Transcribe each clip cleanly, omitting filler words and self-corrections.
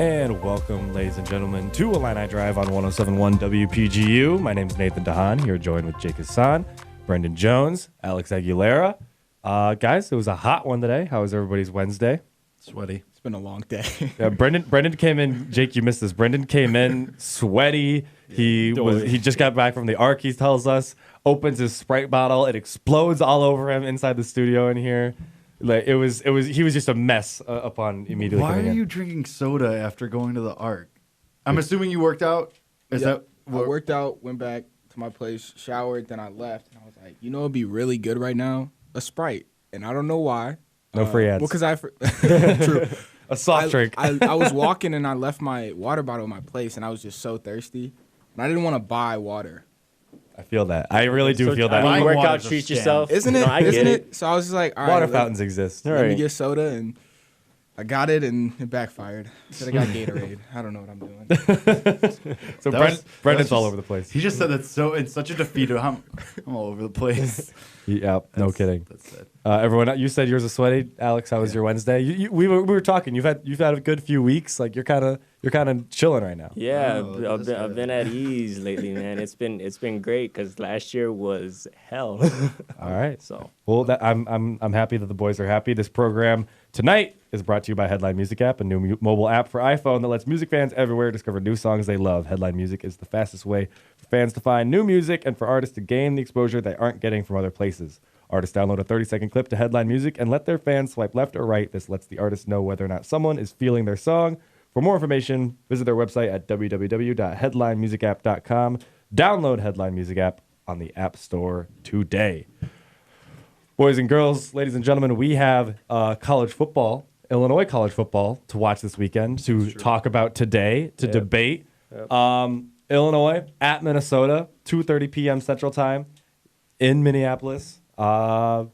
And welcome, ladies and gentlemen, to Illini Drive on 107.1 WPGU. My name is Nathan DeHaan, here joined with Jake Hasan, Brendyn Jones, Alex Aguilera. Guys, it was a hot one today. How was everybody's Wednesday? Sweaty. It's been a long day. Yeah, Brendyn came in. Jake, you missed this. Brendyn came in sweaty. He just got back from the Arc, he tells us. Opens his Sprite bottle. It explodes all over him inside the studio in here. Like he was just a mess upon immediately. Why coming are in. you drinking soda after going to the Arc? I'm assuming you worked out. Is that I worked out, went back to my place, showered, then I left, and I was like, you know, it'd be really good right now, a Sprite, and I don't know why. No free ads. Well, because true. A soft drink. I was walking and I left my water bottle at my place, and I was just so thirsty, and I didn't want to buy water. I feel that. I really do feel that. I mean, Water's work out, a treat scam. yourself. Isn't it? No, I get Isn't it. it? So I was just like, all Water right, fountains exist. All let me right. get soda, and I got it, and it backfired. Said I got Gatorade. I don't know what I'm doing. So Brendon's all over the place. He just said that so in such a defeat. I'm all over the place. Yeah, no kidding. That's it. Everyone, you said yours was sweaty. Alex, how was your Wednesday? We were talking. You've had a good few weeks. Like you're kind of chilling right now. Yeah, Oh, I've been at ease lately, man. It's been great because last year was hell. All right. So Well, I'm happy that the boys are happy. This program tonight is brought to you by Headline Music App, a new mobile app for iPhone that lets music fans everywhere discover new songs they love. Headline Music is the fastest way for fans to find new music and for artists to gain the exposure they aren't getting from other places. Artists download a 30-second clip to Headline Music and let their fans swipe left or right. This lets the artist know whether or not someone is feeling their song. For more information, visit their website at www.headlinemusicapp.com. Download Headline Music App on the App Store today. Boys and girls, ladies and gentlemen, we have college football, Illinois college football, to watch this weekend, to talk about today, to debate. Illinois at Minnesota, 2:30 p.m. Central Time in Minneapolis. I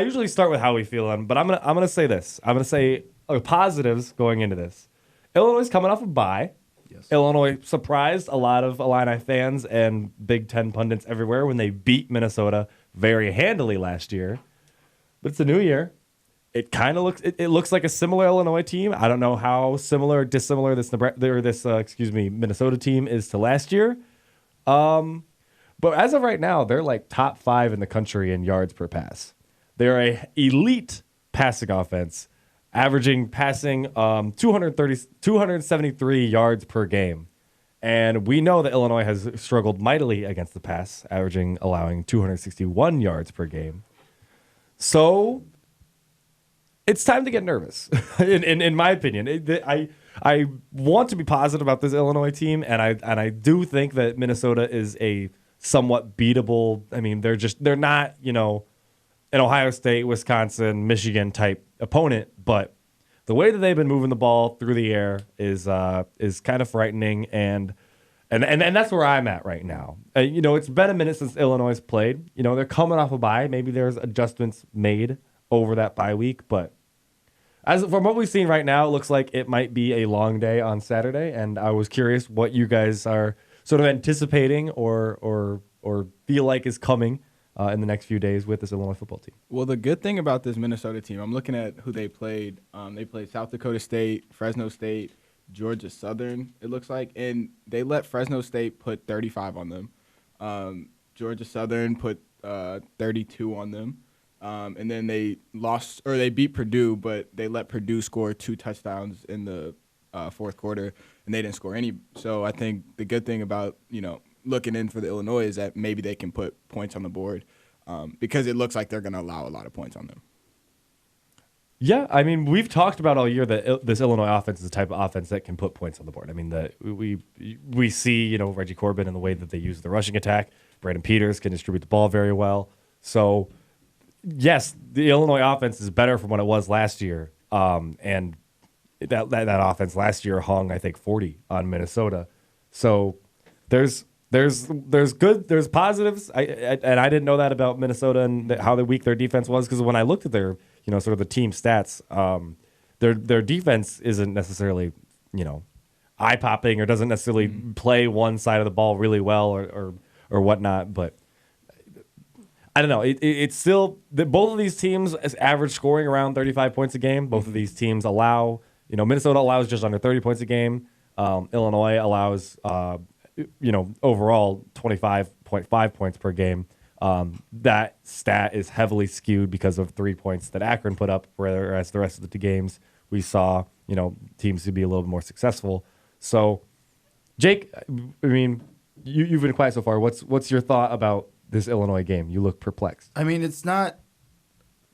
usually start with how we feel on, but I'm gonna say this. I'm gonna say positives going into this. Illinois is coming off a bye. Yes. Illinois surprised a lot of Illini fans and Big Ten pundits everywhere when they beat Minnesota very handily last year. But it's a new year. It kind of looks like a similar Illinois team. I don't know how similar or dissimilar this Minnesota team is to last year. But as of right now, they're like top 5 in the country in yards per pass. They're a elite passing offense, passing 273 yards per game. And we know that Illinois has struggled mightily against the pass, allowing 261 yards per game. So it's time to get nervous, in my opinion. I want to be positive about this Illinois team, and I do think that Minnesota is a somewhat beatable. I mean, they're not, an Ohio State, Wisconsin, Michigan type opponent, but the way that they've been moving the ball through the air is kind of frightening, and that's where I'm at right now. It's been a minute since Illinois has played. They're coming off a bye. Maybe there's adjustments made over that bye week, but from what we've seen right now, it looks like it might be a long day on Saturday, and I was curious what you guys are sort of anticipating or feel like is coming in the next few days with this Illinois football team. Well, the good thing about this Minnesota team, I'm looking at who they played. They played South Dakota State, Fresno State, Georgia Southern, it looks like, and they let Fresno State put 35 on them. Georgia Southern put 32 on them. And then they beat Purdue, but they let Purdue score 2 touchdowns in the fourth quarter, and they didn't score any. So I think the good thing about, looking in for the Illinois is that maybe they can put points on the board because it looks like they're going to allow a lot of points on them. Yeah, I mean, we've talked about all year that this Illinois offense is the type of offense that can put points on the board. I mean, we see, Reggie Corbin and the way that they use the rushing attack. Brandon Peters can distribute the ball very well. So, yes, the Illinois offense is better from what it was last year. And that offense last year hung, I think, 40 on Minnesota. So there's positives. I didn't know that about Minnesota and how weak their defense was, because when I looked at their sort of the team stats, their defense isn't necessarily eye popping or doesn't necessarily play one side of the ball really well or whatnot. But I don't know. It's still both of these teams average scoring around 35 points a game. Both of these teams allow Minnesota allows just under 30 points a game. Illinois allows, overall 25.5 points per game. That stat is heavily skewed because of 3 points that Akron put up, whereas the rest of the games we saw, teams to be a little bit more successful. So, Jake, I mean, you've been quiet so far. What's your thought about this Illinois game? You look perplexed. I mean, it's not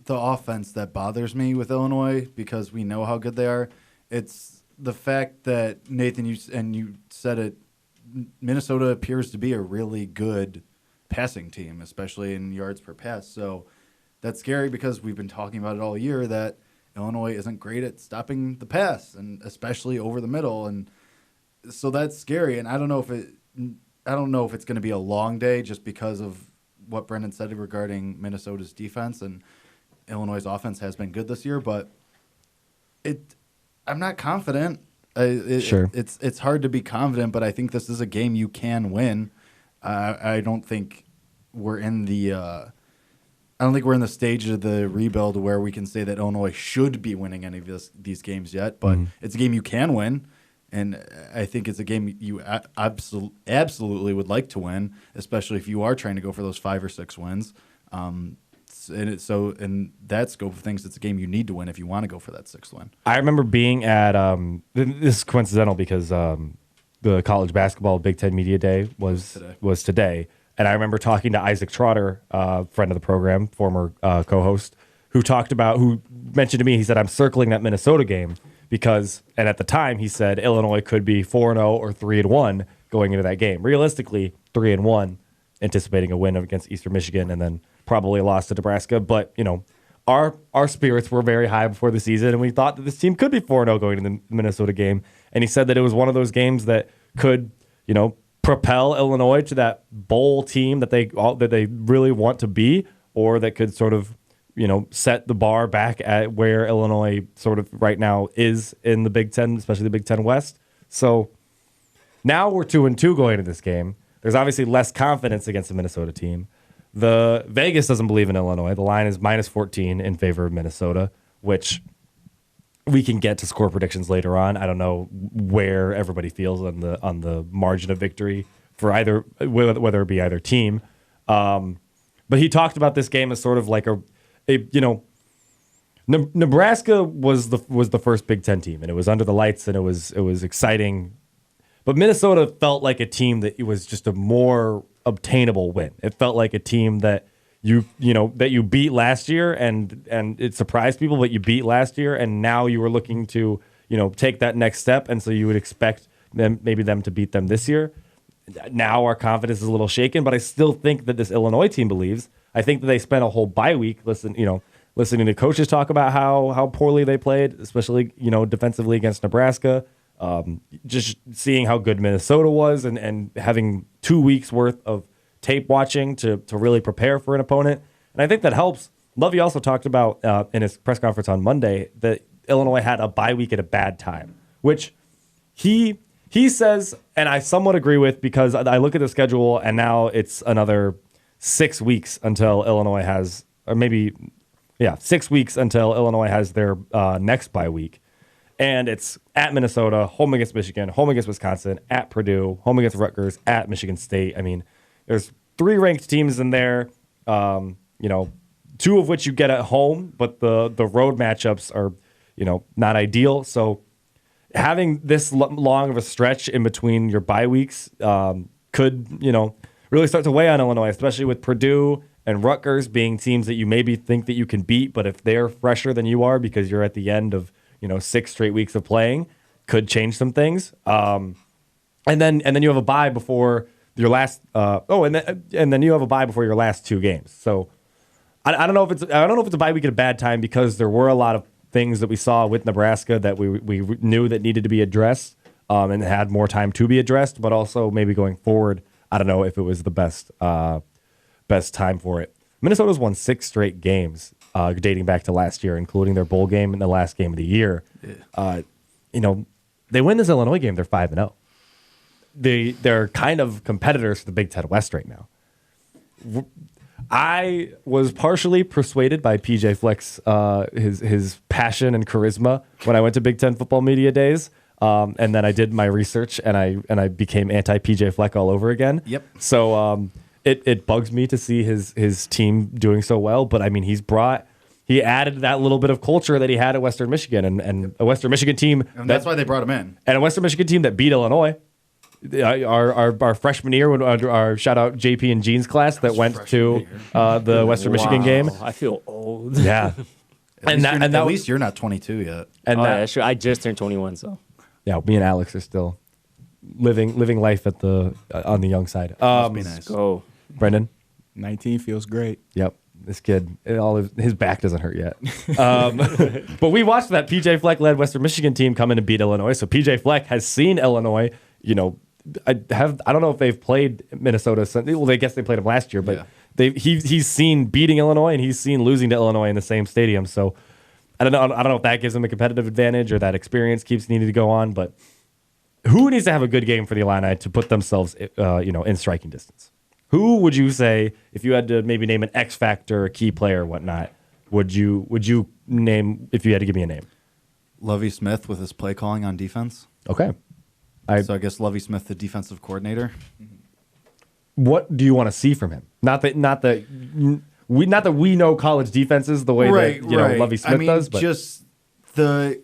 the offense that bothers me with Illinois because we know how good they are. It's the fact that, Nathan, you said it, Minnesota appears to be a really good passing team, especially in yards per pass. So that's scary because we've been talking about it all year that Illinois isn't great at stopping the pass, and especially over the middle. And so that's scary. And I don't know if it's going to be a long day just because of what Brendyn said regarding Minnesota's defense, and Illinois' offense has been good this year, but I'm not confident. Sure. It's hard to be confident, but I think this is a game you can win. I don't think we're in the stage of the rebuild where we can say that Illinois should be winning any of these games yet, but it's a game you can win, and I think it's a game you absolutely would like to win, especially if you are trying to go for those 5 or 6 wins. In that scope of things, it's a game you need to win if you want to go for that 6th win. I remember being at this is coincidental because the college basketball Big Ten Media Day was today, and I remember talking to Isaac Trotter, friend of the program, former co-host, who mentioned to me, he said, I'm circling that Minnesota game because, and at the time he said Illinois could be 4-0 or 3-1 going into that game. Realistically, 3-1, anticipating a win against Eastern Michigan, and then probably a loss to Nebraska. But, our spirits were very high before the season, and we thought that this team could be 4-0 going to the Minnesota game. And he said that it was one of those games that could, propel Illinois to that bowl team that they really want to be, or that could sort of, set the bar back at where Illinois sort of right now is in the Big Ten, especially the Big Ten West. So now we're 2-2 going into this game. There's obviously less confidence against the Minnesota team. The Vegas doesn't believe in Illinois. The line is -14 in favor of Minnesota, which we can get to score predictions later on. I don't know where everybody feels on the margin of victory for either, whether it be either team. But he talked about this game as sort of like Nebraska was the first Big Ten team, and it was under the lights, and it was exciting. But Minnesota felt like a team that it was just a more obtainable win. It felt like a team that you beat last year, and it surprised people, but you beat last year, and now you were looking to take that next step, and so you would expect them to beat them this year. Now our confidence is a little shaken, but I still think that this Illinois team believes. I think that they spent a whole bye week listening to coaches talk about how poorly they played, especially defensively against Nebraska. Just seeing how good Minnesota was and having 2 weeks worth of tape watching to really prepare for an opponent. And I think that helps. Lovey also talked about in his press conference on Monday that Illinois had a bye week at a bad time, which he says, and I somewhat agree with, because I look at the schedule and now it's another 6 weeks until Illinois has, or maybe, 6 weeks until Illinois has their next bye week. And it's at Minnesota, home against Michigan, home against Wisconsin, at Purdue, home against Rutgers, at Michigan State. I mean, there's 3 ranked teams in there, 2 of which you get at home, but the road matchups are, not ideal. So having this long of a stretch in between your bye weeks could, really start to weigh on Illinois, especially with Purdue and Rutgers being teams that you maybe think that you can beat, but if they're fresher than you are because you're at the end of 6 straight weeks of playing, could change some things. And then you have a bye before your last. And then you have a bye before your last 2 games. So I don't know if it's a bye week at a bad time, because there were a lot of things that we saw with Nebraska that we knew that needed to be addressed, and had more time to be addressed. But also maybe going forward, I don't know if it was the best time for it. Minnesota's won 6 straight games dating back to last year, including their bowl game and the last game of the year. They win this Illinois game, they're 5-0. They're kind of competitors for the Big Ten West right now. I was partially persuaded by PJ Fleck's his passion and charisma when I went to Big Ten football media days, and then I did my research and I became anti PJ Fleck all over again. Yep. So it bugs me to see his team doing so well, but I mean he added that little bit of culture that he had at Western Michigan and a Western Michigan team, And that's why they brought him in. and a Western Michigan team that beat Illinois. Our freshman year, when our shout out JP and Jean's class that went to the Western Michigan game. I feel old. Yeah, At least you're not 22 yet. and Oh, that, yeah, sure. I just turned 21, so. yeah, me and Alex are still living life at the on the young side. Must be nice. Go. Brendan, 19 feels great. yep, this kid, his back doesn't hurt yet. But we watched that PJ Fleck led Western Michigan team come in and beat Illinois. So PJ Fleck has seen Illinois. You know, I don't know if they've played Minnesota since. Well, I guess they played them last year, but he's seen beating Illinois and he's seen losing to Illinois in the same stadium. So I don't know if that gives him a competitive advantage or that experience keeps needing to go on. But who needs to have a good game for the Illini to put themselves, in striking distance? Who would you say, if you had to maybe name an X factor, a key player, whatnot? Would you name if you had to give me a name? Lovie Smith with his play calling on defense. Okay. So I guess Lovie Smith, the defensive coordinator. What do you want to see from him? Not that we know college defenses the way that Lovie Smith does, but just the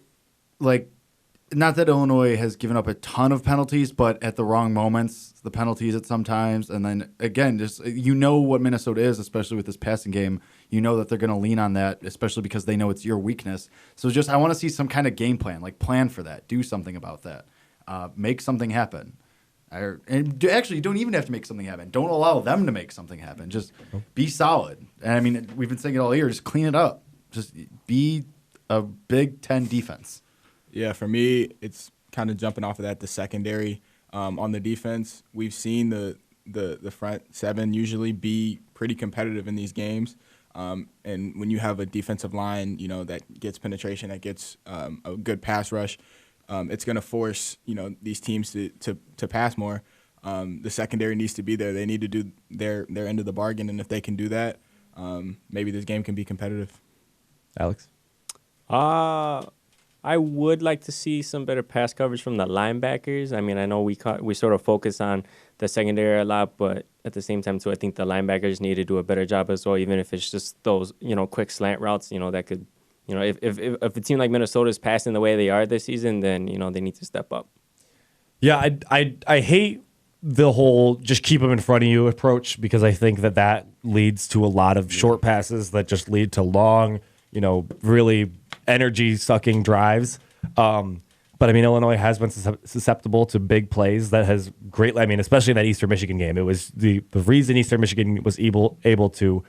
not that Illinois has given up a ton of penalties, but at the wrong moments, the penalties at sometimes, and then again, just what Minnesota is, especially with this passing game. You know that they're going to lean on that, especially because they know it's your weakness. So I want to see some kind of game plan, plan for that, do something about that, make something happen. Actually, you don't even have to make something happen. Don't allow them to make something happen. Just be solid. And I mean, we've been saying it all year. Just clean it up. Just be a Big Ten defense. Yeah, for me, it's kind of jumping off of that. The secondary on the defense, we've seen the front seven usually be pretty competitive in these games. And when you have a defensive line, that gets penetration, that gets a good pass rush, it's going to force these teams to pass more. The secondary needs to be there. They need to do their end of the bargain, and if they can do that, maybe this game can be competitive. Alex? I would like to see some better pass coverage from the linebackers. I mean, I know we sort of focus on the secondary a lot, but at the same time, too, I think the linebackers need to do a better job as well, even if it's just those, quick slant routes, that could, if a team like Minnesota is passing the way they are this season, then, they need to step up. Yeah, I hate the whole just keep them in front of you approach because I think that leads to a lot of short passes that just lead to long, really energy-sucking drives. But, I mean, Illinois has been susceptible to big plays that has greatly, I mean, especially that Eastern Michigan game. It was the reason Eastern Michigan was able to,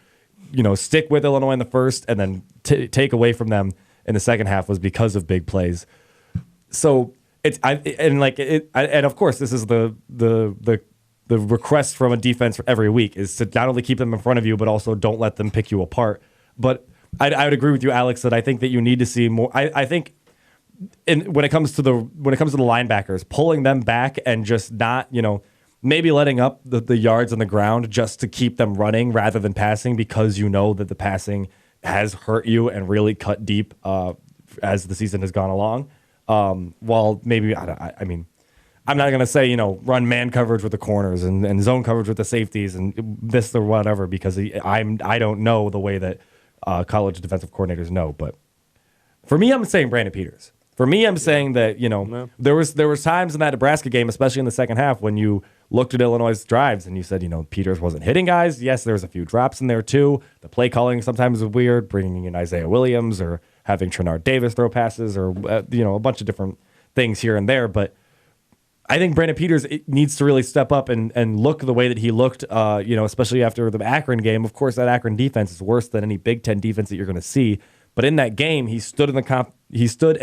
stick with Illinois in the first and then take away from them in the second half was because of big plays. So and of course this is the request from a defense every week is to not only keep them in front of you but also don't let them pick you apart. But I would agree with you, Alex, that I think that you need to see more. I think when it comes to the linebackers, pulling them back and just not maybe letting up the yards on the ground just to keep them running rather than passing because that the passing has hurt you and really cut deep as the season has gone along. While maybe, I mean, I'm not going to say, run man coverage with the corners and zone coverage with the safeties and this or whatever because I don't know the way that college defensive coordinators know. But for me, I'm saying Brandon Peters. For me, I'm saying that, there was times in that Nebraska game, especially in the second half, when you looked at Illinois' drives and you said, Peters wasn't hitting guys. Yes, there was a few drops in there too. The play calling sometimes was weird, bringing in Isaiah Williams or having Trenard Davis throw passes or, a bunch of different things here and there. But I think Brandon Peters needs to really step up and look the way that he looked, especially after the Akron game. Of course, that Akron defense is worse than any Big Ten defense that you're going to see. But in that game, he stood in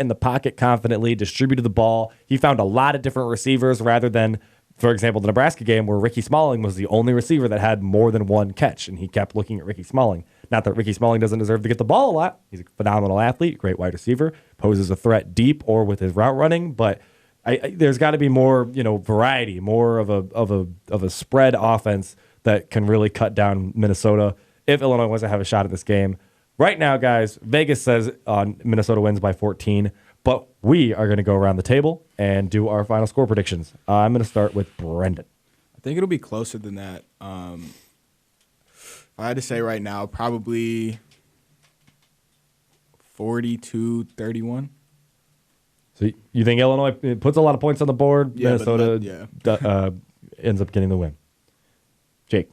the pocket confidently, distributed the ball. He found a lot of different receivers rather than, for example, the Nebraska game where Ricky Smalling was the only receiver that had more than one catch, and he kept looking at Ricky Smalling. Not that Ricky Smalling doesn't deserve to get the ball a lot. He's a phenomenal athlete, great wide receiver, poses a threat deep or with his route running, but there's got to be more, variety, more of a spread offense that can really cut down Minnesota. if Illinois wants to have a shot at this game. Right now, guys, Vegas says Minnesota wins by 14, but we are going to go around the table and do our final score predictions. I'm going to start with Brendyn. I think it'll be closer than that. If I had to say right now, probably 42-31. So you think Illinois puts a lot of points on the board? Yeah, Minnesota ends up getting the win. Jake.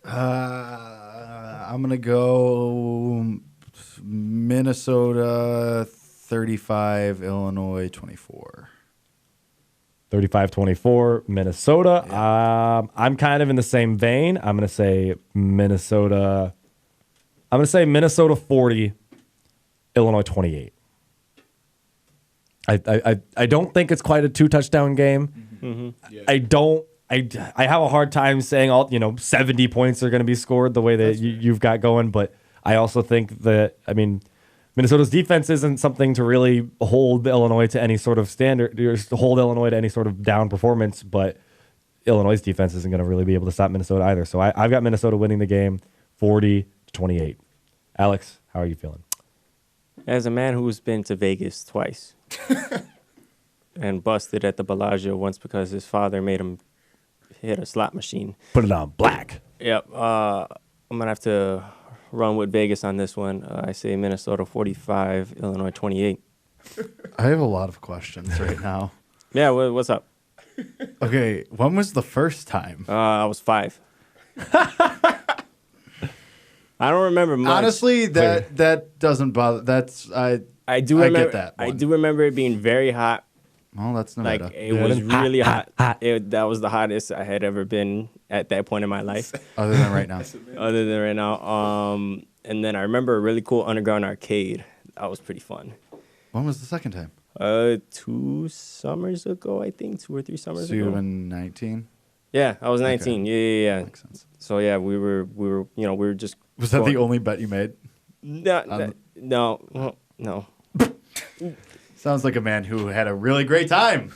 I'm going to go Minnesota 35, Illinois 24. 35-24, Minnesota. Yeah. I'm kind of in the same vein. I'm going to say Minnesota. I'm going to say Minnesota 40, Illinois 28. I don't think it's quite a 2-touchdown game. Mm-hmm. Yeah. I have a hard time saying 70 points are going to be scored the way that you've got going, but I also think that Minnesota's defense isn't something to really hold Illinois to any sort of standard, or to hold Illinois to any sort of down performance, but Illinois' defense isn't going to really be able to stop Minnesota either. So I've got Minnesota winning the game 40-28. Alex, how are you feeling? As a man who's been to Vegas twice and busted at the Bellagio once because his father made him hit a slot machine. Put it on black. Yep. I'm going to have to run with Vegas on this one. I say Minnesota 45, Illinois 28. I have a lot of questions right now. Yeah, what's up? Okay, when was the first time? I was 5. I don't remember much. Honestly, that doesn't bother. I do remember get that I one. do remember it being very hot. Well, that's Nevada. Like it was really hot. That was the hottest I had ever been at that point in my life. Other than right now. Other than right now. And then I remember a really cool underground arcade. That was pretty fun. When was the second time? 2 summers ago, I think, 2 or 3 summers So you ago. have been 19? Yeah, I was 19. Yeah. Makes sense. So yeah, we were just. Was that the only bet you made? No. Sounds like a man who had a really great time.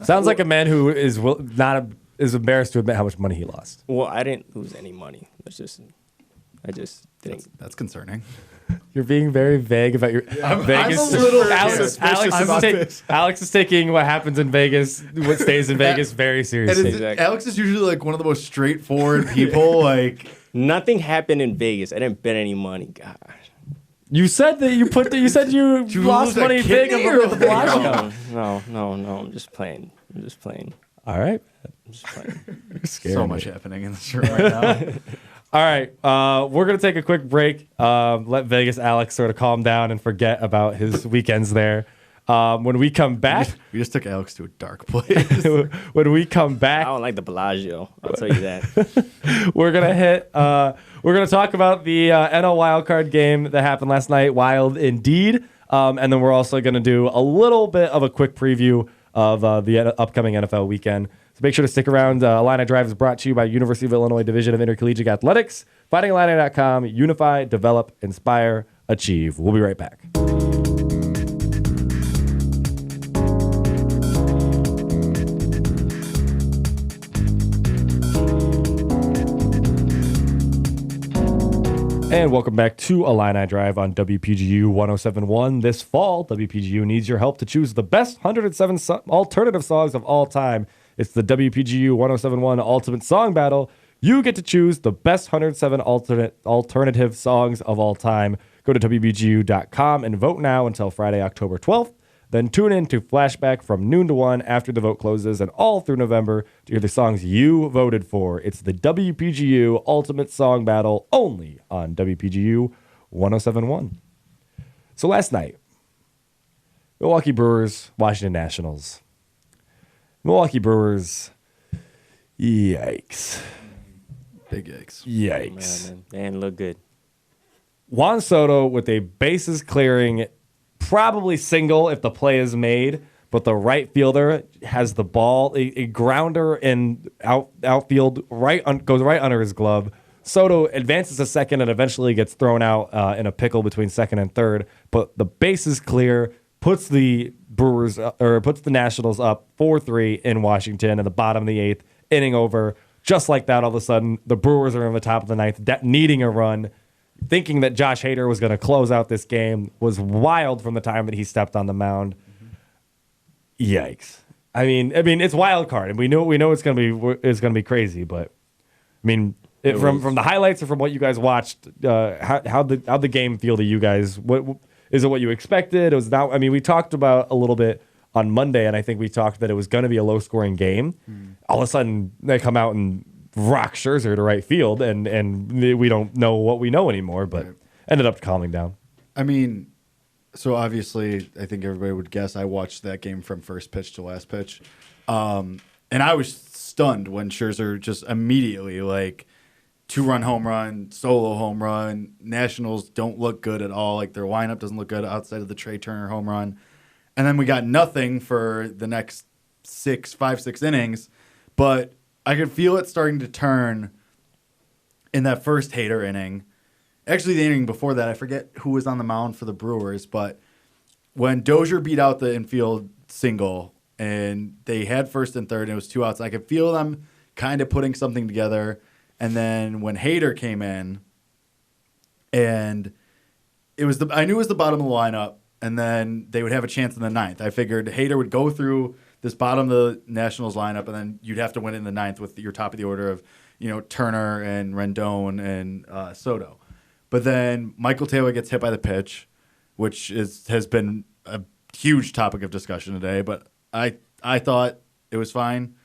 Sounds like a man who is is embarrassed to admit how much money he lost. Well, I didn't lose any money. I just didn't. That's concerning. You're being very vague about your Vegas. I'm a little Alex is taking what happens in Vegas, what stays in Vegas, very seriously. Exactly. Alex is usually like one of the most straightforward people. Like Nothing happened in Vegas. I didn't bet any money. God. You said that you said you lost lose a money big kidney on or the what? Bellagio. No. I'm just playing. All right. I'm just playing. You're scaring so me. much happening in this room right now. All right, we're going to take a quick break. Let Vegas Alex sort of calm down and forget about his weekends there. When we come back, We just took Alex to a dark place. when we come I back, don't like the Bellagio. I'll tell you that. we're going to talk about the NL wildcard game that happened last night. Wild indeed. And then we're also going to do a little bit of a quick preview of the upcoming NFL weekend. So make sure to stick around. Illini Drive is brought to you by University of Illinois Division of Intercollegiate Athletics. FightingIllini.com. Unify, develop, inspire, achieve. We'll be right back. And welcome back to Illini Drive on WPGU 107.1. This fall, WPGU needs your help to choose the best 107 alternative songs of all time. It's the WPGU 107.1 Ultimate Song Battle. You get to choose the best 107 alternative songs of all time. Go to WPGU.com and vote now until Friday, October 12th. Then tune in to Flashback from noon to 1 after the vote closes and all through November to hear the songs you voted for. It's the WPGU Ultimate Song Battle only on WPGU 107.1. So last night, Milwaukee Brewers, Washington Nationals. Milwaukee Brewers, yikes. Big yikes. Yikes. Man, they didn't look good. Juan Soto with a bases clearing, probably single if the play is made, but the right fielder has the ball, a grounder in outfield, goes right under his glove. Soto advances to second and eventually gets thrown out in a pickle between second and third, but the base is clear, puts the Nationals up 4-3 in Washington in the bottom of the 8th, inning over. just like that, all of a sudden, the Brewers are in the top of the ninth, needing a run, thinking that Josh Hader was going to close out this game, was wild from the time that he stepped on the mound. Yikes! I mean, it's wild card, and we know it's going to be crazy. But I mean, from the highlights or from what you guys watched, how'd the game feel to you guys? What is it? What you expected? It was not. I mean, we talked about a little bit on Monday, and I think we talked that it was going to be a low scoring game. All of a sudden, they come out and rock Scherzer to right field, and we don't know what we know anymore. But ended up calming down. I mean, so obviously, I think everybody would guess I watched that game from first pitch to last pitch. And I was stunned when Scherzer just immediately, like, 2-run home run, solo home run. Nationals don't look good at all. Like, their lineup doesn't look good outside of the Trey Turner home run. And then we got nothing for the next 5-6 innings. But I could feel it starting to turn in that first Hader inning. Actually, the inning before that, I forget who was on the mound for the Brewers, but when Dozier beat out the infield single and they had first and third and it was 2 outs, I could feel them kind of putting something together. And then when Hader came in, and I knew it was the bottom of the lineup, and then they would have a chance in the ninth. I figured Hader would go through this bottom of the Nationals lineup, and then you'd have to win in the ninth with your top of the order of, Turner and Rendon and Soto. But then Michael Taylor gets hit by the pitch, which has been a huge topic of discussion today. But I thought it was fine.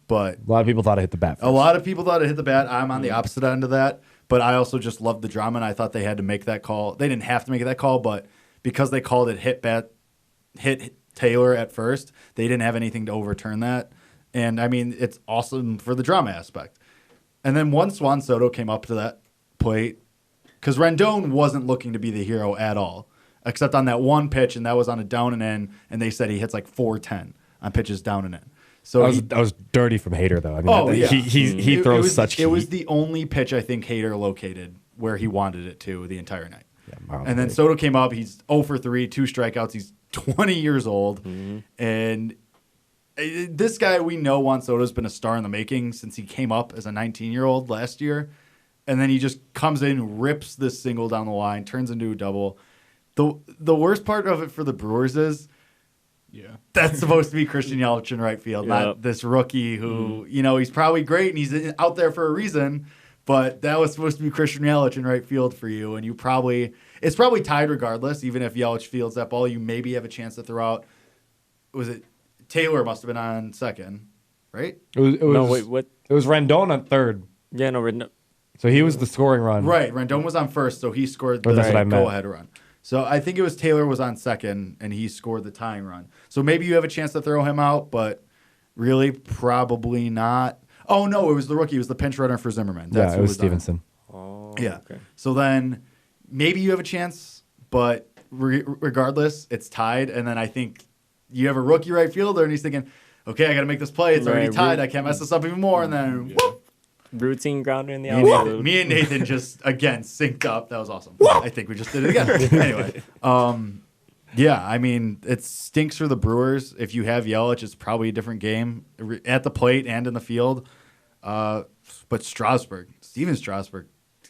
But A lot of people thought it hit the bat first. a lot of people thought it hit the bat. I'm on the opposite end of that. But I also just loved the drama, and I thought they had to make that call. They didn't have to make that call, but because they called it hit Taylor at first, they didn't have anything to overturn that. And, I mean, it's awesome for the drama aspect. And then once Juan Soto came up to that plate, because Rendon wasn't looking to be the hero at all, except on that one pitch, and that was on a down and in, and they said he hits like 410 on pitches down and in. So that was dirty from Hader, though. I mean, he throws such heat. It was the only pitch I think Hader located where he wanted it to the entire night. Yeah, and then Soto came up. He's 0 for 3, 2 strikeouts. He's 20 years old. And this guy, we know Juan Soto's been a star in the making since he came up as a 19-year-old last year. And then he just comes in, rips this single down the line, turns into a double. The worst part of it for the Brewers is that's supposed to be Christian Yelich in right field, not this rookie who, he's probably great and he's out there for a reason, but that was supposed to be Christian Yelich in right field for you. And it's probably tied regardless. Even if Yelich fields that ball, you maybe have a chance to throw out. Was it Taylor must have been on second, right? It was what? It was Rendon on third. Yeah, no, Rendon. So he was the scoring run. Right. Rendon was on first, so he scored the go-ahead run. So I think it was Taylor was on second, and he scored the tying run. So maybe you have a chance to throw him out, but really probably not. Oh, no, it was the rookie. It was the pinch runner for Zimmerman. That's it was Stevenson. Oh, yeah. Okay. So then maybe you have a chance, but regardless, it's tied. And then I think you have a rookie right fielder, and he's thinking, okay, I got to make this play. It's already tied. I can't mess this up even more. And then, whoop. Routine grounder in the outfield. Me and Nathan just, again, synced up. That was awesome. I think we just did it again. Anyway, yeah, I mean, it stinks for the Brewers. If you have Yelich, it's probably a different game at the plate and in the field. But Steven Strasburg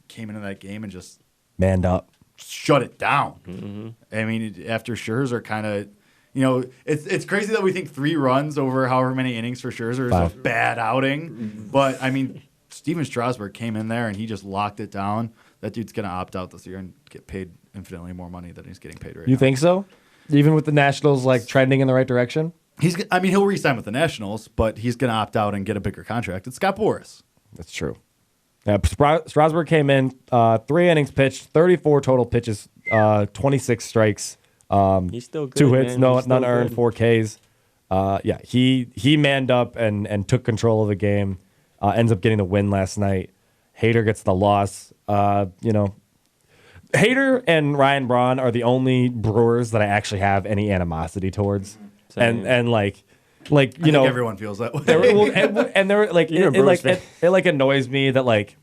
came into that game and just manned up, shut it down. I mean, after Scherzer kind of, it's crazy that we think 3 runs over however many innings for Scherzer is a bad outing. But, I mean, Steven Strasburg came in there and he just locked it down. That dude's going to opt out this year and get paid infinitely more money than he's getting paid right now. You think so? Even with the Nationals trending in the right direction? He'll re-sign with the Nationals, but he's going to opt out and get a bigger contract. It's Scott Boras. That's true. Yeah, Strasburg came in, 3 innings pitched, 34 total pitches, 26 strikes. He's still good, 2 hits, man. none earned, 4 Ks. Yeah, he manned up and took control of the game. Ends up getting the win last night. Hader gets the loss. Hader and Ryan Braun are the only Brewers that I actually have any animosity towards. Same. And I think everyone feels that way. And they're like, it annoys me that like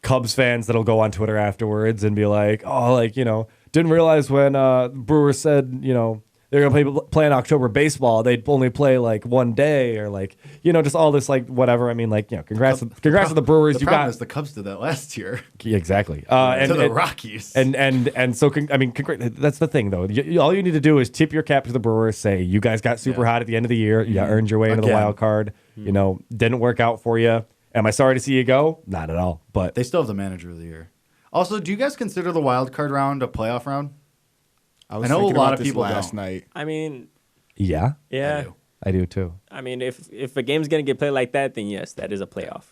Cubs fans that'll go on Twitter afterwards and be like, didn't realize when Brewers said, they're going to play in October baseball. They'd only play like one day or like, just all this like whatever. I mean, like, congrats to the Brewers. The problem is the Cubs did that last year. Yeah, exactly. To the Rockies. And so, that's the thing though. All you need to do is tip your cap to the Brewers, say you guys got super hot at the end of the year. You earned your way into the wild card. Didn't work out for you. Am I sorry to see you go? Not at all. But they still have the manager of the year. Also, do you guys consider the wild card round a playoff round? I was know thinking a lot about of this people last don't. night. I mean, yeah, I do too. I mean, if a game's gonna get played like that, then yes, that is a playoff.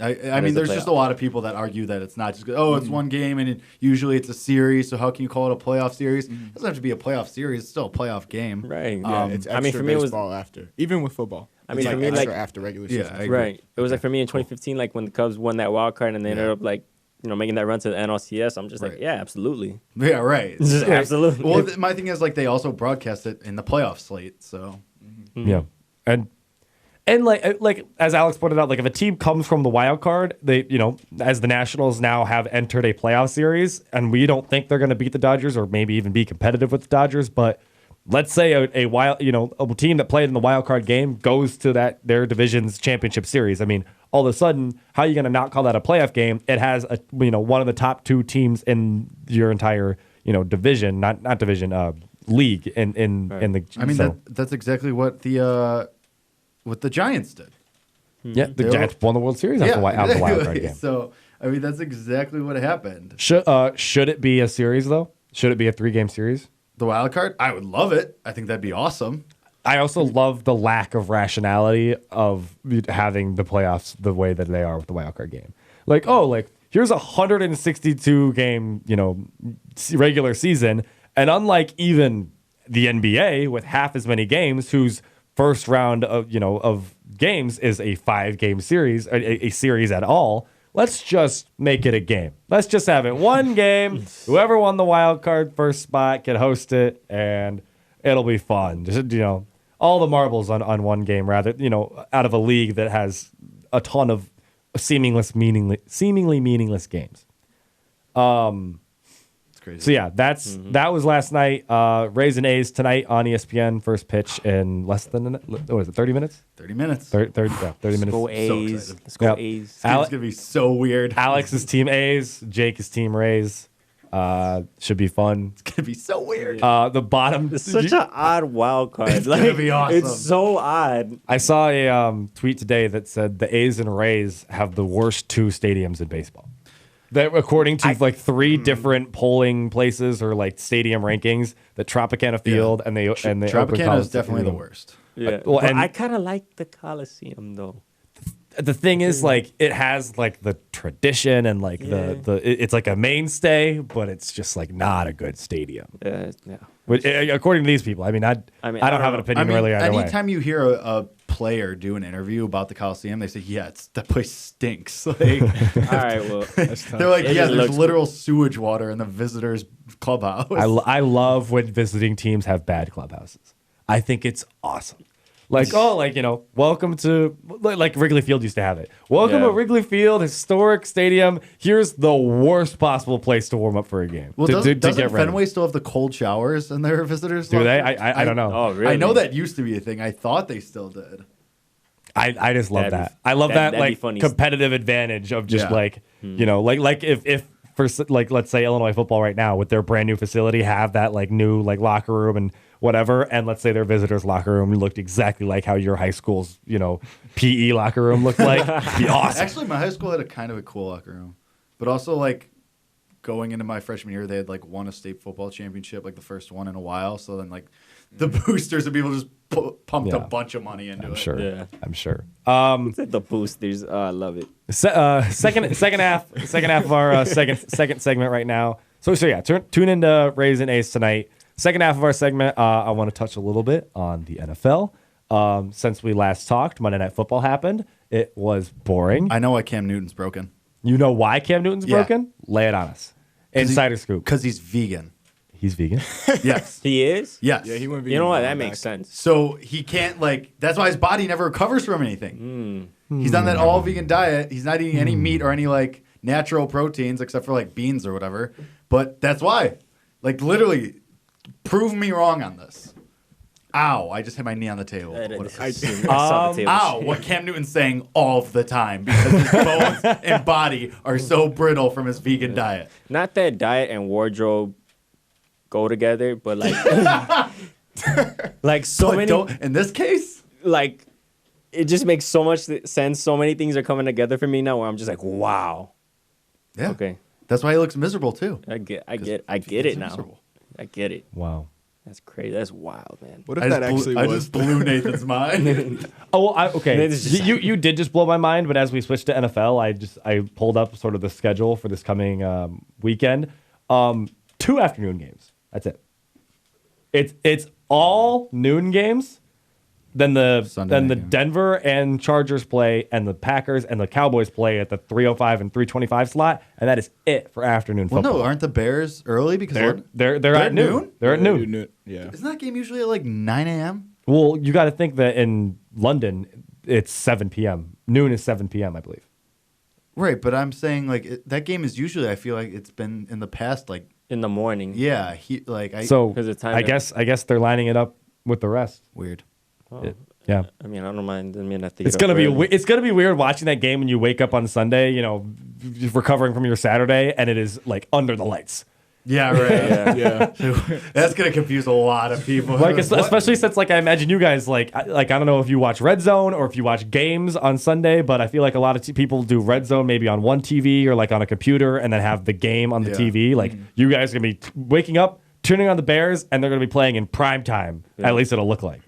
I mean, there's just a lot of people that argue that it's not just it's one game and usually it's a series. So how can you call it a playoff series? It doesn't have to be a playoff series. It's still a playoff game. Right. Yeah, it's extra I mean, for me, baseball after. Even with football. I mean, it's for me, extra like after regular Yeah, season. I agree. Right. It was like for me in 2015, like when the Cubs won that wild card and they ended up like making that run to the NLCS. I'm just like, yeah, absolutely. Yeah, right. Just absolutely. Well, my thing is like they also broadcast it in the playoff slate. So Yeah, and like as Alex pointed out, like if a team comes from the wild card, they as the Nationals now have entered a playoff series, and we don't think they're going to beat the Dodgers or maybe even be competitive with the Dodgers, but let's say a team that played in the wild card game goes to their division's championship series. I mean, all of a sudden, how are you going to not call that a playoff game? It has one of the top two teams in your entire division, not division, league in the. I mean that's exactly what the Giants did. Yeah, the Giants won the World Series out of the wild card game. So I mean that's exactly what happened. Should it be a series though? Should it be a 3-game series? The wild card, I would love it. I think that'd be awesome. I also love the lack of rationality of having the playoffs the way that they are with the wild card game. Like, here's a 162 game, regular season, and unlike even the NBA with half as many games, whose first round of games is a 5-game series, a series at all. Let's just make it a game. Let's just have it one game. Whoever won the wild card first spot can host it, and it'll be fun. Just all the marbles on one game, rather out of a league that has a ton of seemingly meaningless games. It's crazy. So yeah, that was last night. Rays and A's tonight on ESPN. First pitch in less than 30 minutes? 30 minutes. 30 minutes. Go A's. excited. Let's go Yep. A's. It's gonna be so weird. Alex's team A's, Jake's team Rays. Should be fun. It's gonna be so weird. The bottom. It's such an odd wild card. It's gonna be awesome. It's so odd. I saw a tweet today that said the A's and Rays have the worst 2 stadiums in baseball. That according to 3 different polling places or like stadium rankings, the Tropicana Field and the Oakland Tropicana is Coliseum. definitely the worst. Yeah. well, But and- I kind of like the Coliseum though. The thing is, like, it has like the tradition and like it's like a mainstay, but it's just like not a good stadium. Yeah. Which, according to these people, I don't have an opinion really either way. anytime you hear a player do an interview about the Coliseum, they say, "Yeah, that place stinks." Like, All right. Well, they're like, It "Yeah, just there's looks- literal sewage water in the visitors' clubhouse." I love when visiting teams have bad clubhouses. I think it's awesome. Welcome to, like Wrigley Field used to have it. Welcome to Wrigley Field, historic stadium. Here's the worst possible place to warm up for a game. Well, to doesn't get ready. Fenway still have the cold showers in their visitors? Do they? lounge? I don't know. oh, really? I know that used to be a thing. I thought they still did. I just love That'd that. be- I love that that'd be like funny. competitive advantage of just Yeah. like like if for like let's say Illinois football right now with their brand new facility have that like new like locker room and whatever, and let's say their visitors locker room looked exactly like how your high school's PE locker room looked like. It'd be awesome. Actually, my high school had a kind of a cool locker room, but also like going into my freshman year, they had like won a state football championship, like the first one in a while. So then like the boosters and people just pumped a bunch of money into I'm it. sure. Yeah. I'm sure. the boosters. Oh, I love it. Second half of our second segment right now. So yeah, tune into Rays and A's tonight. Second half of our segment, I want to touch a little bit on the NFL. Since we last talked, Monday Night Football happened. It was boring. I know why Cam Newton's broken. You know why Cam Newton's Yeah. broken? Lay it on us. Insider scoop. Because he's vegan. He's vegan. Yes. He is. Yes. Yeah, he went You know what? vegan That a while makes back. sense. So he can't that's why his body never recovers from anything. He's on that all vegan diet. He's not eating any meat or any like natural proteins except for like beans or whatever. But that's why. Like literally, prove me wrong on this. Ow, I just hit my knee on the table. I saw the table. Ow, what Cam Newton's saying all the time because his bones and body are so brittle from his vegan diet. Not that diet and wardrobe go together, but like, like so But many, in this case, like, it just makes so much sense. So many things are coming together for me now where I'm just like, wow. yeah. Okay. That's why he looks miserable too. I get it He's now. miserable. I get it. Wow. That's crazy. That's wild, man. What if that actually I was? just blew Nathan's mind. Oh, well, okay. This is just- You did just blow my mind, but as we switched to NFL, I pulled up sort of the schedule for this coming weekend. 2 afternoon games. That's it. It's all noon games. Then Sunday night game. Denver and Chargers play, and the Packers and the Cowboys play at the 3:05 and 3:25 slot, and that is it for afternoon Well, football. no, aren't the Bears early because They're at noon. They're at noon. Yeah. Isn't that game usually at like 9 a.m.? Well, you got to think that in London it's 7 p.m. Noon is 7 p.m. I believe. Right, but I'm saying like that game is usually. I feel like it's been in the past like In the morning. yeah, So 'Cause of time I difference. guess they're lining it up with the rest. weird. Oh, Yeah. I mean, I don't mind. I mean, I think It's gonna be it's gonna be weird watching that game when you wake up on Sunday, you know, recovering from your Saturday, and it is like under the lights. Yeah, right. Yeah. That's gonna confuse a lot of people. Like What? especially since like I imagine you guys like I don't know if you watch Red Zone or if you watch games on Sunday, but I feel like a lot of people do Red Zone maybe on one TV or like on a computer and then have the game on the Yeah. TV. Like you guys are gonna be waking up, tuning on the Bears, and they're gonna be playing in prime time. At least it'll look like.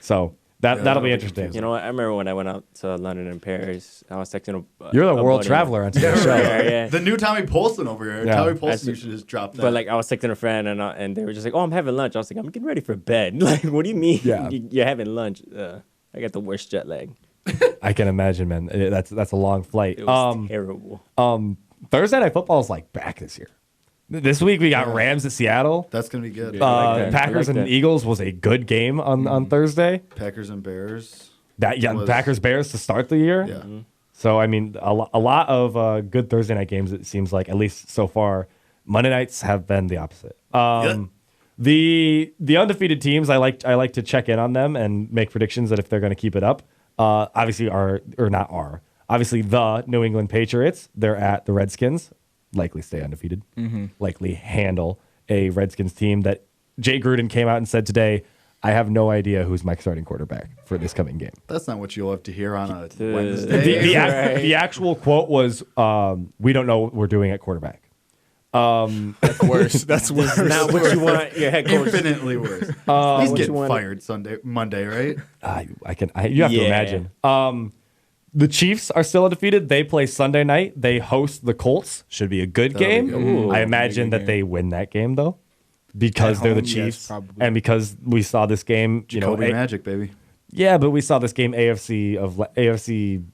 So that'll that'll be be interesting. You know what? I remember when I went out to London and Paris, I was texting You're the a world buddy. traveler on today's show. Yeah. The new Tommy Polson over here. Yeah. Tommy Polson, you should just drop that. But like, I was texting a friend, and they were just like, "Oh, I'm having lunch." I was like, "I'm getting ready for bed." Like, what do you mean? Yeah. You're having lunch? I got the worst jet lag. I can imagine, man. That's a long flight. It was terrible. Thursday Night Football is like back this year. This week we got Rams at Seattle. that's gonna be good. Yeah. I like that. Packers I like and that. Eagles was a good game on Thursday. Packers and Bears. That Packers Bears to start the year. Yeah. So I mean, a lot of good Thursday night games. It seems like, at least so far. Monday nights have been the opposite. The undefeated teams, I like to check in on them and make predictions that if they're going to keep it up. Obviously obviously the New England Patriots. They're at the Redskins. Likely stay undefeated. Likely handle a Redskins team that Jay Gruden came out and said today, I have no idea who's my starting quarterback for this coming game. That's not what you'll have to hear on a The, Wednesday. Right. the actual quote was, we don't know what we're doing at quarterback. That's worse. That's worse. Not what you want your head coach. Infinitely worse. He's what getting you want- fired Monday, right? You have to Yeah. imagine. The Chiefs are still undefeated. They play Sunday night. They host the Colts. Should be a good That'll game. be good. Ooh. I imagine that they win that game though, because At they're the home, yes, Chiefs, probably. and because we saw this game. Jacoby Magic, baby. Yeah, but we saw this game AFC,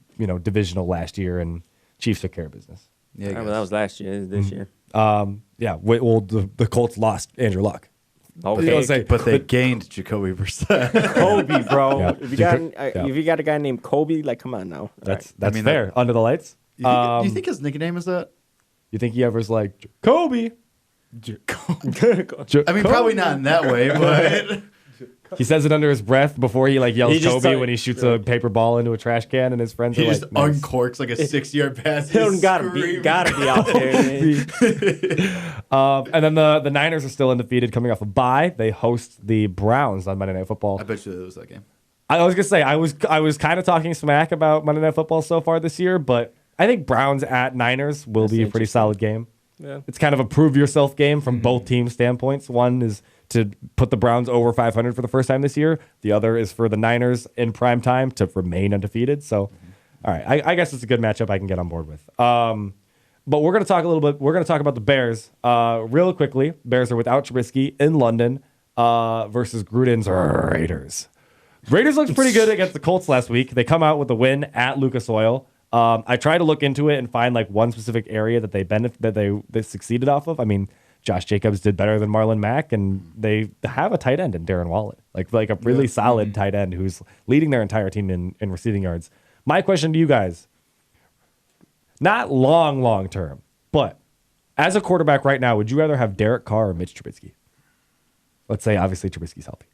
divisional last year, and Chiefs took care of business. Yeah, I Well, guess. that was last year. This year. Yeah, well, the Colts lost Andrew Luck. Okay. I'll say- But they gained Jacoby Brissett. Kobe, bro. Yeah. If you got a guy named Kobe, like, come on now. That's I mean, fair. Under the lights. You think his nickname is that? You think he ever's like Kobe? I mean, probably not in that way, but He says it under his breath before he like yells He just Kobe talk- when he shoots a paper ball into a trash can, and his friends he are just like, nice. uncorks like a 6-yard pass. He He's gotta be screaming. out there. Man. And then the Niners are still undefeated, coming off a bye. They host the Browns on Monday Night Football. I bet you it was that game. I was gonna say I was kind of talking smack about Monday Night Football so far this year, but I think Browns at Niners will be a pretty solid game. Yeah. It's kind of a prove yourself game from both teams' standpoints. One is to put the Browns over 500 for the first time this year. The other is for the Niners in prime time to remain undefeated. So, all right, I guess it's a good matchup I can get on board with. But we're going to talk a little bit. We're going to talk about the Bears real quickly. Bears are without Trubisky in London versus Gruden's Raiders. Raiders looked pretty good against the Colts last week. They come out with a win at Lucas Oil. I tried to look into it and find like one specific area that they succeeded off of. I mean, Josh Jacobs did better than Marlon Mack, and they have a tight end in Darren Waller, like a really solid tight end who's leading their entire team in receiving yards. My question to you guys, not long term, but as a quarterback right now, would you rather have Derek Carr or Mitch Trubisky? Let's say obviously Trubisky's healthy.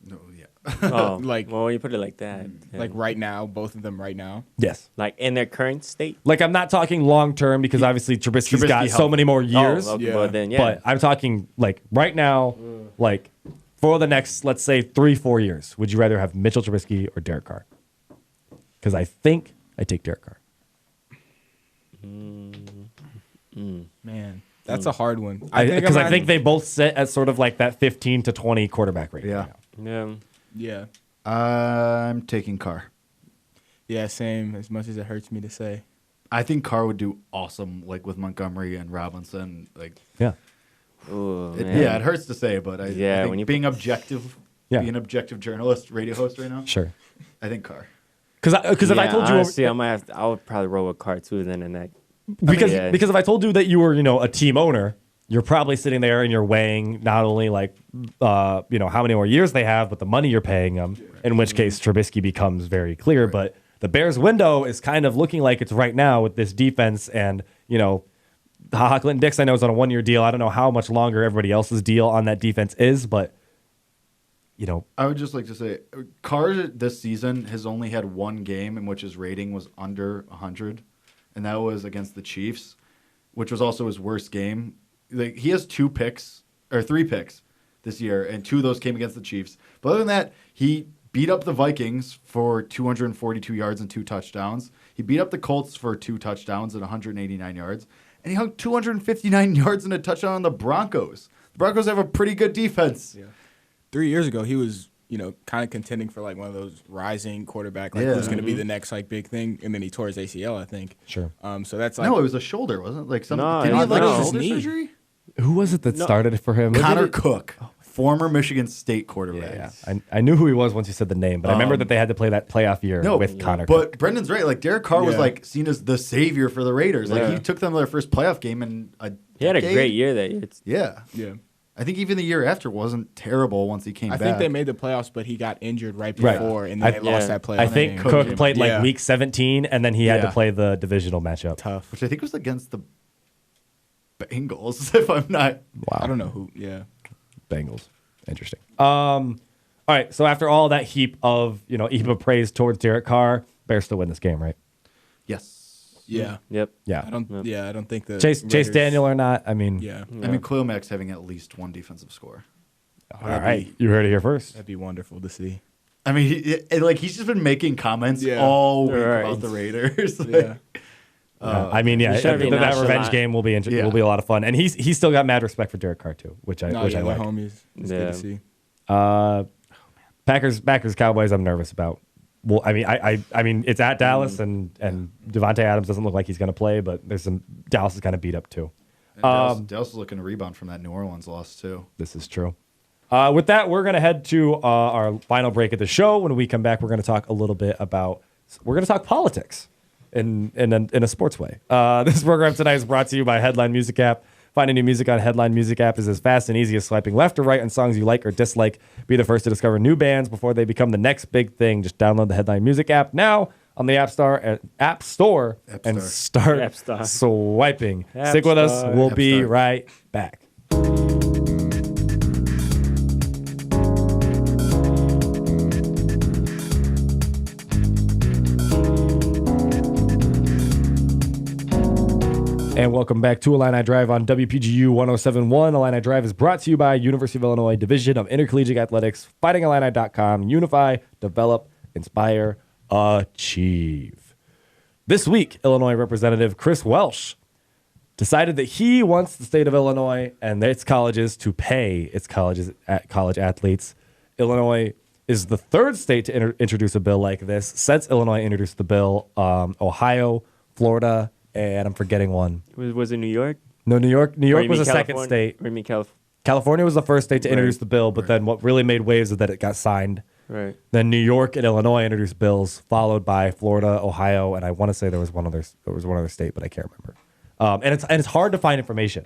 No, yeah. Oh, Like- well, when you put it like that, yeah. Like right now, both of them right now. Yes. like in their current state. Like, I'm not talking long term because obviously Trubisky's got Trubisky so helped. many more years. Oh, okay, Yeah. but then yeah. But I'm talking like right now, like for the next, let's say 3-4 years, would you rather have Mitchell Trubisky or Derek Carr? Because I think I take Derek Carr. Man, that's a hard one. Because I I'm- think they both sit at sort of like that 15 to 20 quarterback rate. Yeah. right now. yeah. Yeah, I'm taking Carr. yeah, same. As much as it hurts me to say. I think Carr would do awesome, like with Montgomery and Robinson. Like, Yeah. Ooh, it, man. yeah, it hurts to say, but I Yeah, think when you being objective, Yeah. being an objective journalist, radio host right now, Sure. I think Carr. Because if I told you honestly, I would probably roll with Carr too. Then in that, because yeah. because if I told you that you were a team owner, you're probably sitting there and you're weighing not only like how many more years they have, but the money you're paying them. In which case Trubisky becomes very clear. But the Bears' window is kind of looking like it's right now with this defense, and Clinton Dix I know is on a 1-year deal. I don't know how much longer everybody else's deal on that defense is, but I would just like to say, Carr this season has only had one game in which his rating was under 100, and that was against the Chiefs, which was also his worst game. Like, he has 3 picks this year, and 2 of those came against the Chiefs. But other than that, he beat up the Vikings for 242 yards and 2 touchdowns. He beat up the Colts for 2 touchdowns and 189 yards, and he hung 259 yards and a touchdown on the Broncos. The Broncos have a pretty good defense. Yeah. 3 years ago, he was, kind of contending for like one of those rising quarterback, like Yeah. who's going to be the next like big thing, and then he tore his ACL, I think. Sure. So that's like No, it was a shoulder, wasn't it? Like something. No, Did he have like no. shoulder Knee. surgery? Who was it that started for him? Connor Cook, former Michigan State quarterback. Yeah. I knew who he was once you said the name, but I remember that they had to play that playoff year with Connor Cook. But Brendan's right. Like Derek Carr was Yeah. like seen as the savior for the Raiders. Like Yeah. he took them to their first playoff game in a he had a decade. great year that year. Yeah, yeah. I think even the year after wasn't terrible once he came I back. think they made the playoffs, but he got injured right Right. before, and then they lost that playoff. I think game. Cook played like Yeah. week 17, and then he had to Yeah. play the divisional matchup. tough. which I think was against the Bengals, if I'm not. Wow. I don't know who. Yeah. Bengals. Interesting. All right. So after all that heap of praise towards Derek Carr, Bears still win this game, right? Yes. Yeah. Yep. Yeah. I don't. Yeah, I don't think the Chase Raiders- Daniel or not? I mean, Yeah, I mean, Khalil Mack's having at least one defensive score. All right. You heard it here first. that'd be wonderful to see. I mean, he's just been making comments Yeah. all week Right. about the Raiders. Yeah. I mean, yeah, You should be that revenge nonchalant. game will be will be a lot of fun, and he's still got mad respect for Derek Carr too, which I No, which yeah, I we're like. homies. It's Yeah. good to see. Packers Cowboys. I'm nervous about. Well, I mean, it's at Dallas, and Devontae Adams doesn't look like he's going to play, but there's some Dallas is kind of beat up too. And Dallas is looking to rebound from that New Orleans loss too. This is true. With that, we're going to head to our final break of the show. When we come back, we're going to talk a little bit about. We're going to talk politics in a sports way. This program tonight is brought to you by Headline Music App. Finding new music on Headline Music App is as fast and easy as swiping left or right on songs you like or dislike. Be the first to discover new bands before they become the next big thing. Just download the Headline Music App now on the App Store and start App Store. swiping. App Stick with us. Store. We'll App be Store. right back. And welcome back to Illini Drive on WPGU 1071. Illini Drive is brought to you by University of Illinois Division of Intercollegiate Athletics, fightingillini.com, unify, develop, inspire, achieve. This week, Illinois Representative Chris Welsh decided that he wants the state of Illinois and its colleges to pay its college athletes. Illinois is the third state to introduce a bill like this. Since Illinois introduced the bill, Ohio, Florida, and I'm forgetting one. Was it New York? No, New York. New Or York you was mean the second California? state. Or you mean California? California was the first state to introduce Right. the bill, but then what really made waves is that it got signed. Right. Then New York and Illinois introduced bills, followed by Florida, Ohio, and I want to say there was one other state, but I can't remember. And it's hard to find information.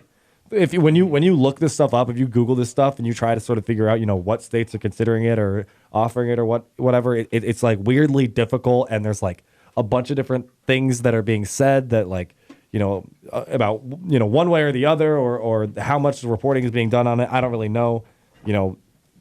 When you look this stuff up, if you Google this stuff and you try to sort of figure out what states are considering it or offering it or whatever, it's like weirdly difficult, and there's like a bunch of different things that are being said that like about one way or the other, or how much reporting is being done on it. I don't really know.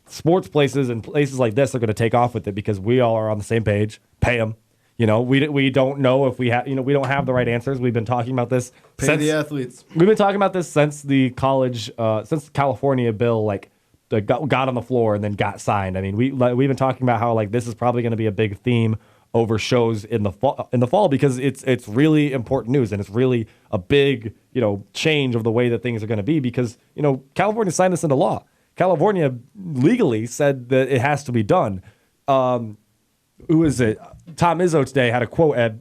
sports places and places like this are going to take off with it because we all are on the same page. Pay them. You know, we don't know if we have, you know, we don't have the right answers. We've been talking about this. Pay the athletes. We've been talking about this since the since the California bill, like, got on the floor and then got signed. I mean, we've been talking about how, like, this is probably going to be a big theme over shows in the fall because it's really important news and it's really a big, you know, change of the way that things are going to be because, you know, California signed this into law. California legally said that it has to be done. Who is it? Tom Izzo today had a quote at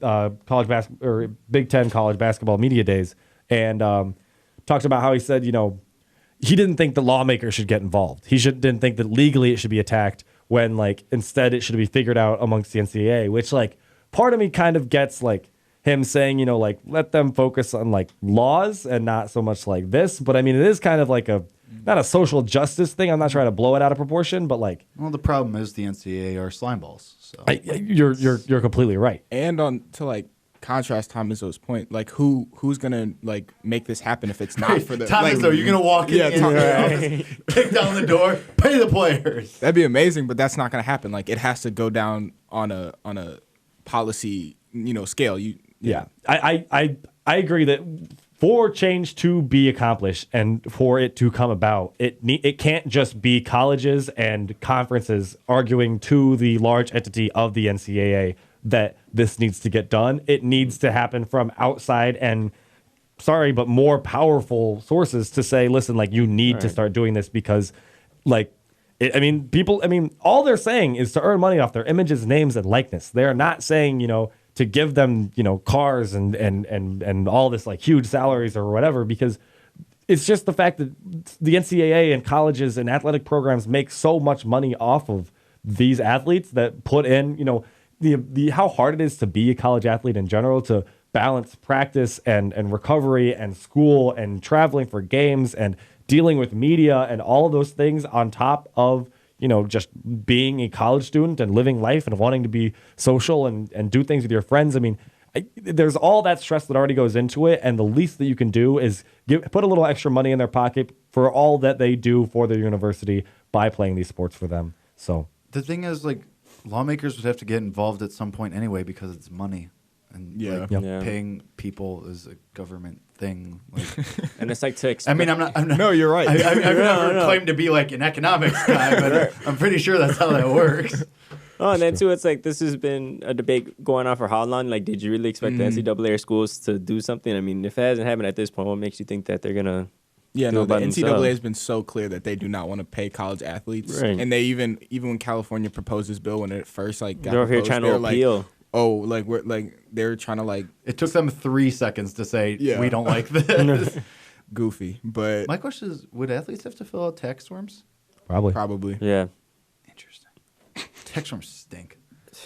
Big Ten college basketball media days and talked about how he said, you know, he didn't think the lawmakers should get involved. He didn't think that legally it should be attacked when, like, instead it should be figured out amongst the NCAA, which, like, part of me kind of gets, like, him saying, you know, like, let them focus on, like, laws and not so much like this. But, I mean, it is kind of like not a social justice thing. I'm not trying to blow it out of proportion, but, like. Well, the problem is the NCAA are slime balls. So. You're completely right. And to, like, contrast Tom Izzo's point, like, who's gonna, like, make this happen if it's not for the Tom like, Izzo, you're gonna walk in the office, kick down the door, pay the players. That'd be amazing, but that's not gonna happen. Like, it has to go down on a policy, you know, scale. Yeah. I agree that for change to be accomplished and for it to come about, it can't just be colleges and conferences arguing to the large entity of the NCAA that this needs to get done. It needs to happen from outside and, sorry, but more powerful sources to say, listen, like, you need to start doing this because, like, all they're saying is to earn money off their images, names, and likeness. They're not saying, you know, to give them, you know, cars and all this, like, huge salaries or whatever, because it's just the fact that the NCAA and colleges and athletic programs make so much money off of these athletes that put in, you know, the how hard it is to be a college athlete in general, to balance practice and recovery and school and traveling for games and dealing with media and all of those things on top of, you know, just being a college student and living life and wanting to be social and do things with your friends. I mean, there's all that stress that already goes into it, and the least that you can do is put a little extra money in their pocket for all that they do for their university by playing these sports for them. So the thing is, like, lawmakers would have to get involved at some point anyway because it's money, and paying people is a government thing. Like, and it's like to I mean, I'm not. No, you're right. I've never claimed to be like an economics guy, but I'm pretty sure that's how that works. Oh, and then too, it's like this has been a debate going on for how long? Like, did you really expect the NCAA or schools to do something? I mean, if it hasn't happened at this point, what makes you think that they're gonna? Yeah, no, the NCAA has been so clear that they do not want to pay college athletes, and they even when California proposed this bill when it first got they're over here trying to appeal. Like, they're trying to, like. It took them 3 seconds to say we don't like this. Goofy, but my question is, would athletes have to fill out tax forms? Probably. Yeah. Interesting. Tax forms stink.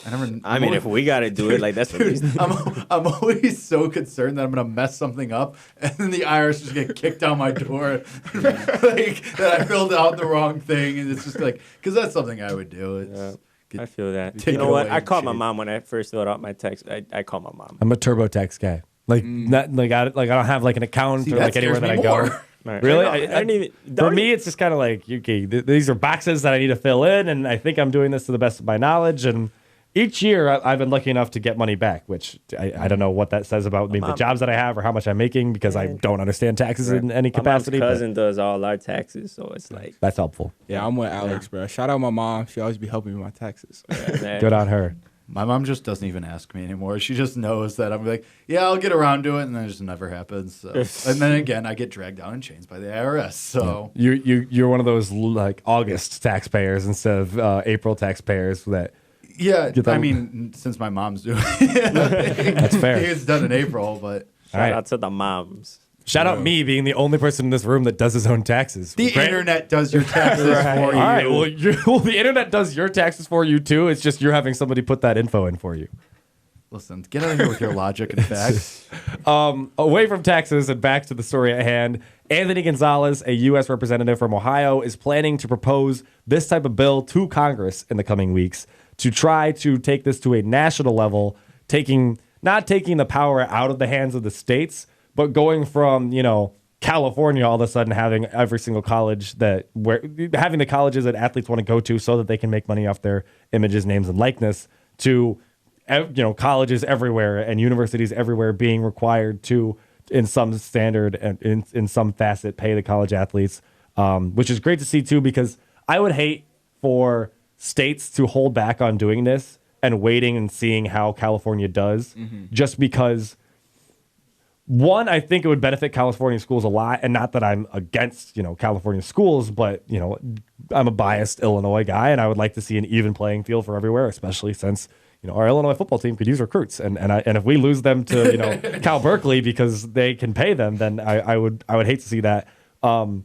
I mean, if we got to do it, like, that's dude, I'm always so concerned that I'm going to mess something up and then the IRS just get kicked down my door like that I filled out the wrong thing, and it's just like, because that's something I would do. I feel that. You know what? I called my mom when I first filled out my tax. I called my mom. I'm a TurboTax guy. Like, not like I don't have, like, an account or, like, anywhere that I go. Right. Really? I don't even. For me, it's just kind of like, okay, these are boxes that I need to fill in, and I think I'm doing this to the best of my knowledge. And each year, I've been lucky enough to get money back, which I don't know what that says about me, the jobs that I have or how much I'm making, because I don't understand taxes in any capacity. My cousin does all our taxes, so it's like. That's helpful. Yeah, I'm with Alex, bro. Shout out my mom. She always be helping me with my taxes. Good on her. My mom just doesn't even ask me anymore. She just knows that I'm like, yeah, I'll get around to it, and then it just never happens. So. And then again, I get dragged down in chains by the IRS. So you're one of those, like, August taxpayers instead of April taxpayers that. Yeah, I mean, since my mom's doing it, that's fair. It's done in April, but shout out to the moms. Shout out me being the only person in this room that does his own taxes. The internet does your taxes for you. All right, well, the internet does your taxes for you too. It's just you're having somebody put that info in for you. Listen, get out of here with your logic and facts. Away from taxes and back to the story at hand. Anthony Gonzalez, a U.S. representative from Ohio, is planning to propose this type of bill to Congress in the coming weeks to try to take this to a national level, not taking the power out of the hands of the states, but going from, California all of a sudden having every single college having the colleges that athletes want to go to so that they can make money off their images, names, and likeness, to colleges everywhere and universities everywhere being required to, in some standard and in some facet, pay the college athletes, which is great to see too, because I would hate for states to hold back on doing this and waiting and seeing how California does, just because. One, I think it would benefit California schools a lot, and not that I'm against, California schools, but, I'm a biased Illinois guy, and I would like to see an even playing field for everywhere, especially since, our Illinois football team could use recruits, and if we lose them to, Cal Berkeley because they can pay them, then I would hate to see that. But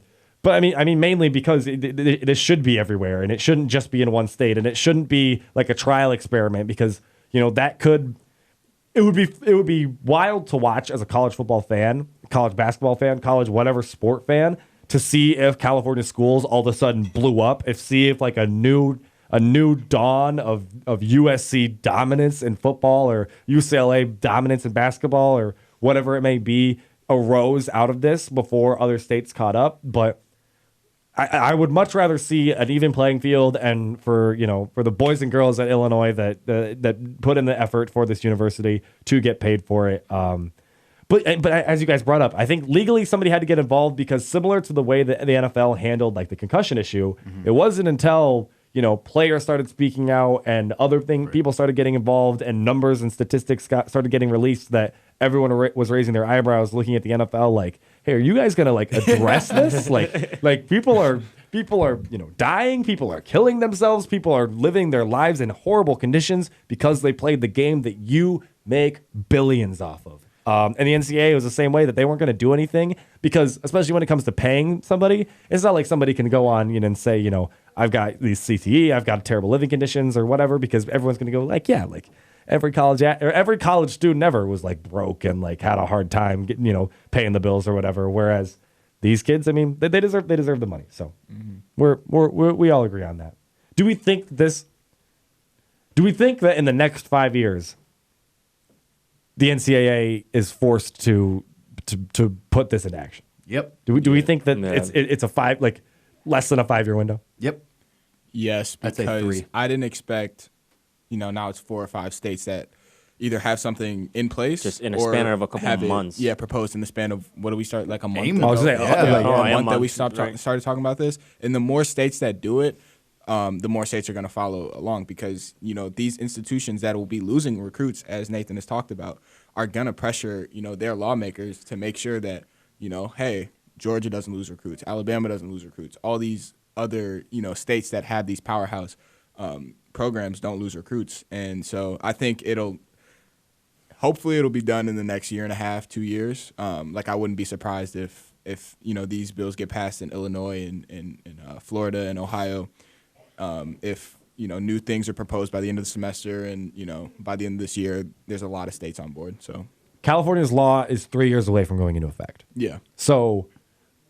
I mean, mainly because this should be everywhere, and it shouldn't just be in one state, and it shouldn't be like a trial experiment, because, that could. It would be wild to watch as a college football fan, college basketball fan, college whatever sport fan, to see if California schools all of a sudden blew up, if like a new dawn of USC dominance in football or UCLA dominance in basketball or whatever it may be arose out of this before other states caught up. But I would much rather see an even playing field, and for the boys and girls at Illinois that put in the effort for this university to get paid for it. But as you guys brought up, I think legally somebody had to get involved, because similar to the way that the NFL handled like the concussion issue, it wasn't until players started speaking out and other people started getting involved, and numbers and statistics started getting released, that everyone was raising their eyebrows, looking at the NFL like, hey, are you guys gonna like address this? like people are dying, people are killing themselves, people are living their lives in horrible conditions because they played the game that you make billions off of. And the NCAA was the same way, that they weren't going to do anything, because especially when it comes to paying somebody, it's not like somebody can go on and say, I've got these CTE, I've got terrible living conditions or whatever, because everyone's going to go like, yeah, like every college student ever was like broke and like had a hard time getting, paying the bills or whatever. Whereas these kids, I mean, they deserve the money. So we all agree on that. Do we think that in the next 5 years, the NCAA is forced to put this into action? Yep. Do we think that it's a less than a 5 year window? Yep. Yes, I'd say because 3. I didn't expect, now it's 4 or 5 states that either have something in place, just in a span of a couple of months. Proposed in the span of, what do we start, like a month I ago? was saying, a month that we right. started talking about this. And the more states that do it, the more states are going to follow along, because, these institutions that will be losing recruits, as Nathan has talked about, are going to pressure, their lawmakers to make sure that, hey, Georgia doesn't lose recruits, Alabama doesn't lose recruits, all these other, states that have these powerhouse programs don't lose recruits. And so I think hopefully it'll be done in the next year and a half, 2 years. I wouldn't be surprised if these bills get passed in Illinois and Florida and Ohio, if new things are proposed by the end of the semester, and by the end of this year, there's a lot of states on board. So California's law is 3 years away from going into effect. Yeah. So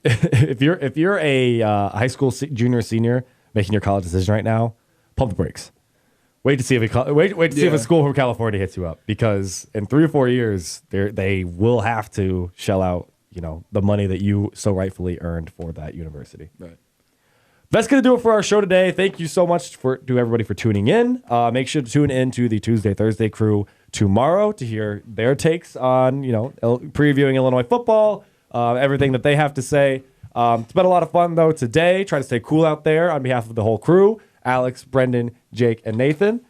if you're a high school junior or senior making your college decision right now, pump the brakes. Wait to see if see if a school from California hits you up, because in 3 or 4 years they will have to shell out the money that you so rightfully earned for that university. Right. That's going to do it for our show today. Thank you so much to everybody for tuning in. Make sure to tune in to the Tuesday, Thursday crew tomorrow to hear their takes on, previewing Illinois football, everything that they have to say. It's been a lot of fun, though, today. Try to stay cool out there on behalf of the whole crew. Alex, Brendyn, Jake, and Nathan.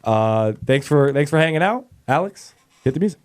Thanks for hanging out. Alex, hit the music.